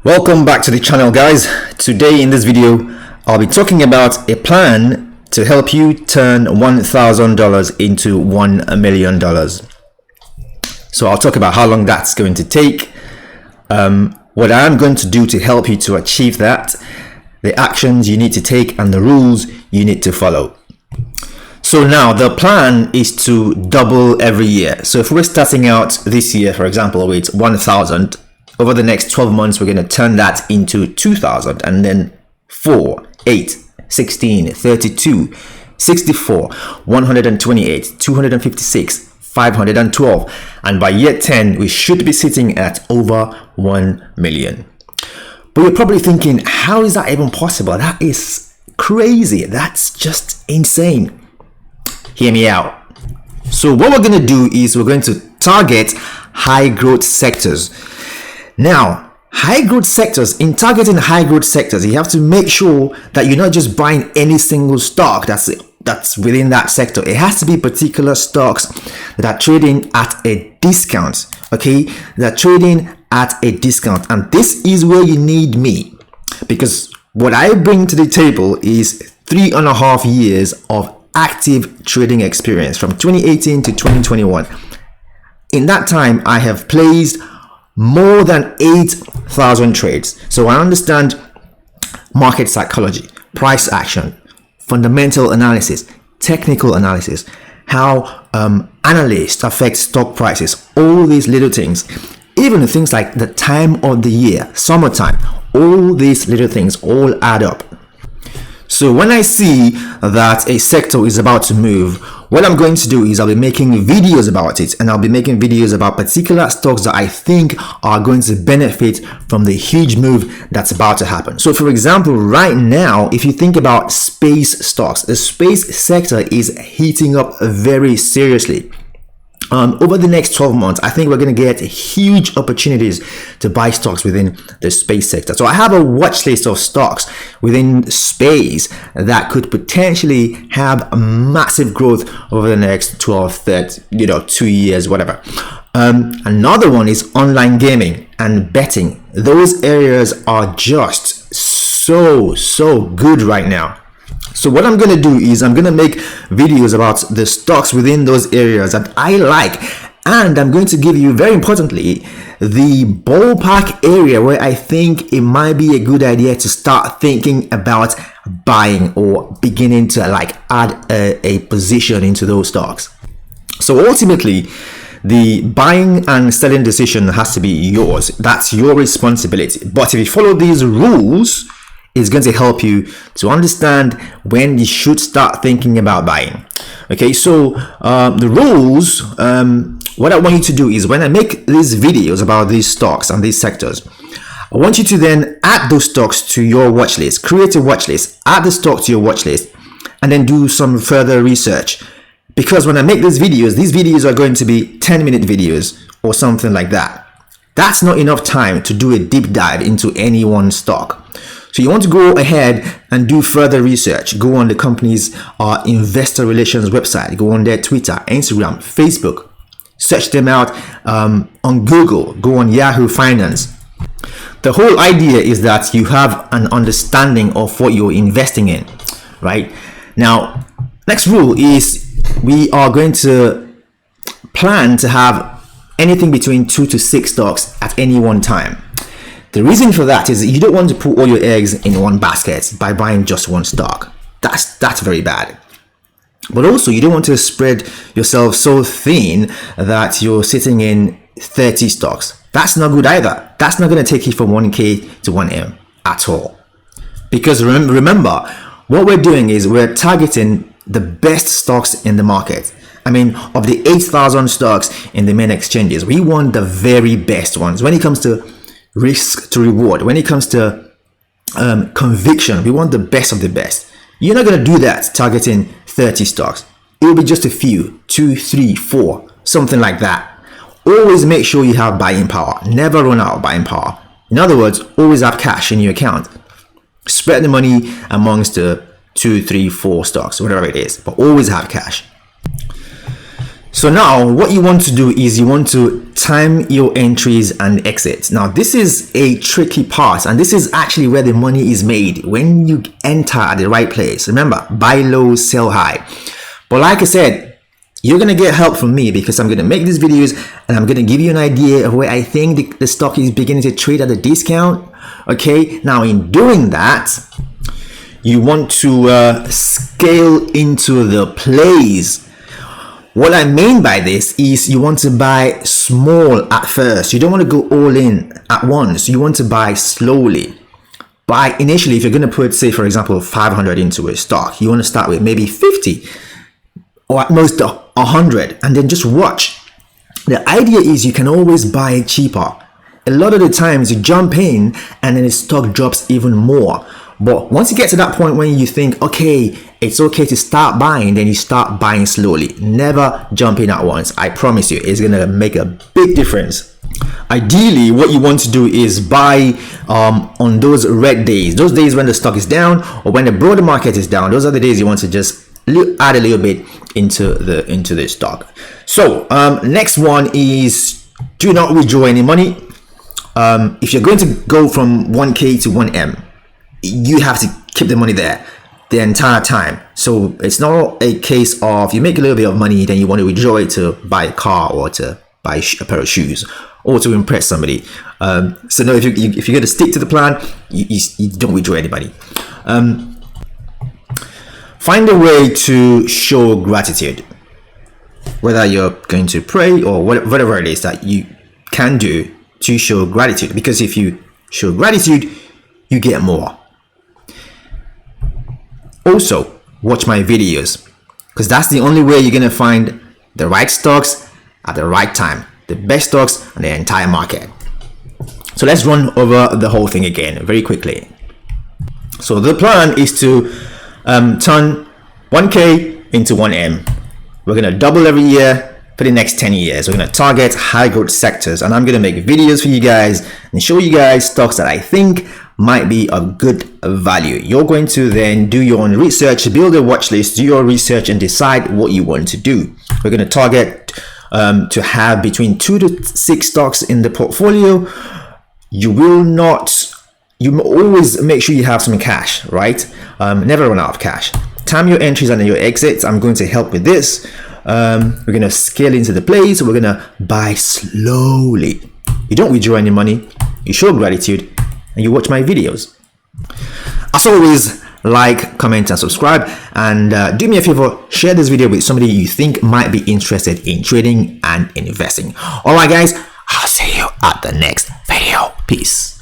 Welcome back to the channel, guys. Today in this video I'll be talking about a plan to help you turn $1,000 into $1 million. So I'll talk about how long that's going to take, what I'm going to do to help you to achieve that, the actions you need to take, and the rules you need to follow. So now the plan is to double every year. So if we're starting out this year, for example, with 1,000, over the next 12 months, we're going to turn that into 2,000, and then 4, 8, 16, 32, 64, 128, 256, 512. And by year 10, we should be sitting at over 1 million. But you're probably thinking, how is that even possible? That is crazy. That's just insane. Hear me out. So what we're going to do is we're going to target high growth sectors. Now, high growth sectors, in targeting high growth sectors, you have to make sure that you're not just buying any single stock that's within that sector. It has to be particular stocks that are trading at a discount. Okay, they're trading at a discount, and this is where you need me, because what I bring to the table is 3.5 years of active trading experience from 2018 to 2021. In that time, I have placed more than 8,000 trades. So I understand market psychology, price action, fundamental analysis, technical analysis, how analysts affect stock prices, all these little things, even things like the time of the year, summertime, all these little things all add up. So when I see that a sector is about to move, what I'm going to do is I'll be making videos about it, and I'll be making videos about particular stocks that I think are going to benefit from the huge move that's about to happen. So for example, right now, if you think about space stocks, the space sector is heating up very seriously. Over the next 12 months, I think we're going to get huge opportunities to buy stocks within the space sector. So I have a watch list of stocks within space that could potentially have a massive growth over the next 12, 30, 2 years, whatever. Another one is online gaming and betting. Those areas are just so good right now. So what I'm going to do is I'm going to make videos about the stocks within those areas that I like, and I'm going to give you, very importantly, the ballpark area where I think it might be a good idea to start thinking about buying or beginning to add a position into those stocks. So ultimately, the buying and selling decision has to be yours. That's your responsibility. But if you follow these rules, it's going to help you to understand when you should start thinking about buying. Okay, so the rules, what I want you to do is, when I make these videos about these stocks and these sectors, I want you to then add those stocks to your watch list. Create a watch list, add the stock to your watch list, and then do some further research. Because when I make these videos are going to be 10-minute videos or something like that. That's not enough time to do a deep dive into any one stock. So you want to go ahead and do further research. Go on the company's investor relations website. Go on their Twitter, Instagram, Facebook. Search them out on Google. Go on Yahoo Finance. The whole idea is that you have an understanding of what you're investing in, right? Now, next rule is we are going to plan to have anything between 2 to 6 stocks at any one time. The reason for that is that you don't want to put all your eggs in one basket by buying just one stock. That's very bad. But also, you don't want to spread yourself so thin that you're sitting in 30 stocks. That's not good either. That's not going to take you from 1K to 1M at all. Because remember, what we're doing is we're targeting the best stocks in the market. I mean, of the 8,000 stocks in the main exchanges, we want the very best ones. When it comes to risk to reward, when it comes to conviction, we want the best of the best. You're not going to do that targeting 30 stocks. It will be just a few, 2, 3, 4, something like that. Always make sure you have buying power. Never run out of buying power. In other words, always have cash in your account. Spread the money amongst the 2, 3, 4 stocks, whatever it is, but always have cash. So now what you want to do is you want to time your entries and exits. Now this is a tricky part, and this is actually where the money is made, when you enter at the right place. Remember, buy low, sell high. But like I said, you're going to get help from me, because I'm going to make these videos and I'm going to give you an idea of where I think the stock is beginning to trade at a discount. Okay, now in doing that, you want to scale into the plays. What I mean by this is you want to buy small at first. You don't want to go all in at once. You want to buy slowly. Buy initially, if you're going to put, say, for example, 500 into a stock, you want to start with maybe 50 or at most 100, and then just watch. The idea is you can always buy cheaper. A lot of the times you jump in and then the stock drops even more. But once you get to that point when you think, okay, it's okay to start buying, then you start buying slowly. Never jump in at once. I promise you, it's gonna make a big difference. Ideally, what you want to do is buy on those red days, those days when the stock is down or when the broader market is down. Those are the days you want to just add a little bit into the stock. So next one is do not withdraw any money. If you're going to go from 1K to 1M, you have to keep the money there the entire time. So it's not a case of you make a little bit of money, then you want to withdraw it to buy a car or to buy a pair of shoes or to impress somebody. So no, if you're going to stick to the plan, you don't withdraw any money. Find a way to show gratitude, whether you're going to pray or whatever it is that you can do to show gratitude, because if you show gratitude, you get more. Also, watch my videos, because that's the only way you're going to find the right stocks at the right time, the best stocks on the entire market. So let's run over the whole thing again very quickly. So the plan is to turn 1K into 1M. We're going to double every year for the next 10 years. We're going to target high growth sectors, and I'm going to make videos for you guys and show you guys stocks that I think might be of good value. You're going to then do your own research, build a watch list, do your research, and decide what you want to do. We're going to target to have between 2 to 6 stocks in the portfolio. You always make sure you have some cash, right? Never run out of cash. Time your entries and your exits. I'm going to help with this. We're going to scale into the plays. So we're going to buy slowly. You don't withdraw any money. You show gratitude and you watch my videos. As always, like, comment, and subscribe. And do me a favor, share this video with somebody you think might be interested in trading and investing. All right, guys, I'll see you at the next video. Peace.